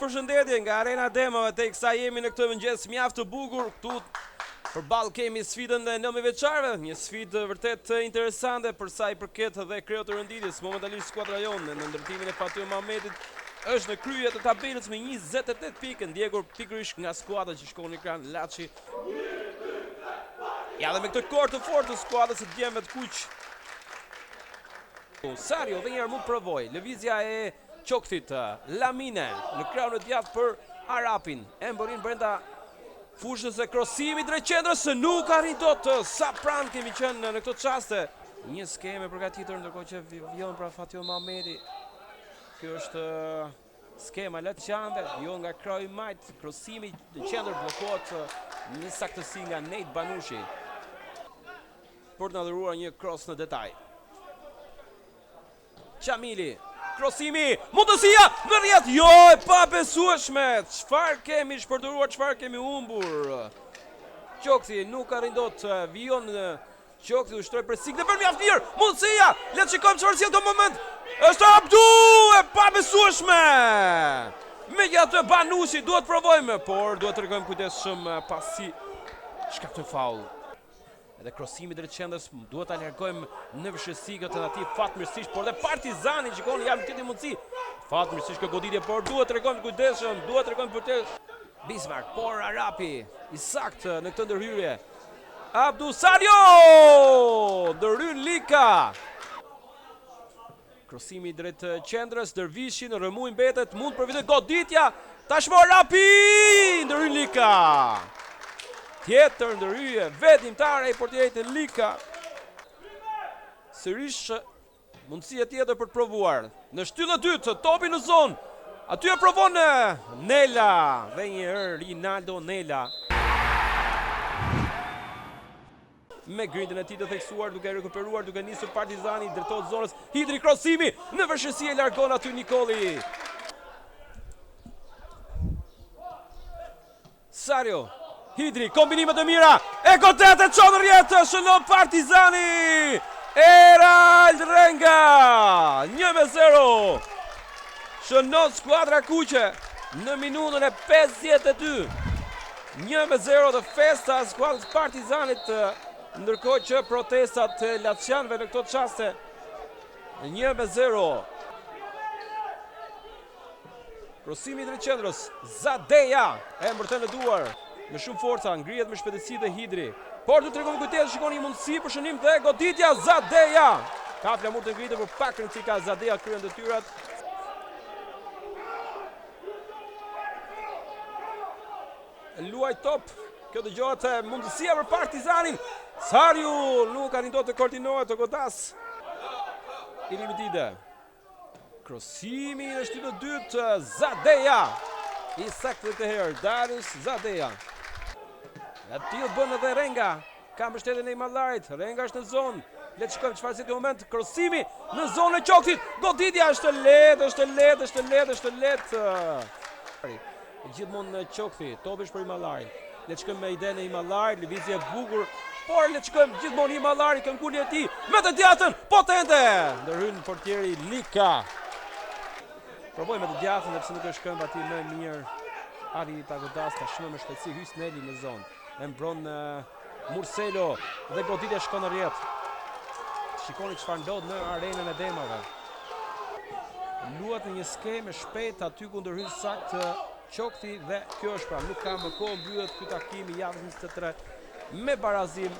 përshëndetje nga Arena Demave, teksa jemi në këtë mëngjes mjaft të bukur. Këtu përballë kemi sfidën e 9-vjeçarëve, një sfidë vërtet interesante për sa i përket dhe krejut të renditjes. Momentalisht skuadra jonë në ndërtimin e Fatio Muhamedit është në krye të tabelës me 28 pikë, ndjekur pikërisht nga skuadra që shkon në ekran Laçi. Ja, dhe me këtë korë të fortë të skuadrës së djemve të kuq. Sario dhe njerë mund provoj, lëvizja e Qokthit, Lamine në krahun e djathtë për Arapin, e mbërin brenda fushës e krosimit drejt qendrës, nuk arrin dot. Sa pranë kemi qenë në këtë çaste. Një skemë përgatitur ndërkohë që vjen pra Fatio Muhamedi. Kjo është skema Laçanve, jo nga krahu i majt, krosimi në qendër bllokohet një saktësi nga Nejt Banushi për të na dhuruar një cross në detaj. Qamili, krosimi, mundësia në rrjet, jo e pabesueshme. Çfarë kemi shpërdoruar, çfarë kemi humbur? Qokthi nuk arrin dot, vijon Qokthi ushtroi presikën për mjaft mirë. Mundësia, le të shikojmë çfarë sjell në moment. Është Abdu, e pabesueshme. Megjithatë Banushi duhet provojmë, por duhet të rregojmë kujdesshëm pasi shkaktoi faull. Edhe krosimi drejt qendrës duhet ta largojmë në vështirësi këtë tentativë fatmirësisht, por dhe Partizani shikoni janë këtë mundësi. Fatmirësisht kjo goditje, por duhet të rregojmë kujdesshëm, duhet të rregojmë vërtet. Bismarck, por Arapi i saktë në këtë ndërhyrje. Abdu Sario! Ndërhyn Lika. Krosimi drejt qendrës, Dervishi në rëmuj mbetet, mund përfitojë goditja. Tashmë Arapi! Ndërhyn Lika. Tjetër ndërhyje vetimtare i portierit Lika. Sërish mundësia tjetër për të provuar. Në shtyllën e dytë, topi në zonë. Aty e provon Nela. Dhe një herë Rinaldo Nela. Me grindën e tij të theksuar, duke rekuperuar, duke nisur Partizani drejtohet zonës. Hidri krosimi, në vështirësi e largon aty Nikoli. Sario. Hidri, kombinimet e mira, e godet e qonë rjetë, shëllon Partizani, Erald Renga, 1-0, shënon skuadra kuqe në minutën e 52, 1-0 dhe festa skuadrës Partizanit, ndërkohë që protestat e Laçanëve në këto çaste, 1-0. Krosimi drejt qendrës, Zadeja, e mbërthen në duar. Me shumë forca, ngrihet me shpejtësi dhe Hidri. Por du të tregojmë kujdes, shikoni një mundësi për shënim dhe goditja Zadeja. Ka flamur të ngritur për pak rëndësi ka Zadeja kryen detyrat. Luaj top. Kjo dëgohet mundësia për Partizanin. Sariu nuk arrin dot të koordinohet të godas. Ilimitide. Krosimi në shtyllën e dytë, Zadeja. I saktë të herë, Darius Zadeja. Në tillë bën edhe Renga. Ka mbështetjen e Imallarit. Renga është në zonë. Le të shikojmë çfarë sjell në moment. Krosimi në zonën e Qokthit. Goditja është lehtë. Gjithmonë në Qokthi. Topi është për Imallarin. Le të shikojmë me idenë e Imallarit, lëvizje e bukur. Por le të shikojmë gjithmonë Imallarit këngulli e tij me të djathtën potente. Ndërhyn portieri Lika. Provoj me të djathtën sepse nuk është këmbë aty më mirë. Ari Tagodas tashmë me shpejtësi hys Neli në zonë. E mbron Murselo dhe goditja shkon në rrjet. Shikoni çfarë ndodh në arenën e Demave. Luat në një skemë shpejt aty ku ndërhyn saktë Qokthi dhe kjo është pra nuk ka më kohë, mbyllet ky takim i javës 23 me barazim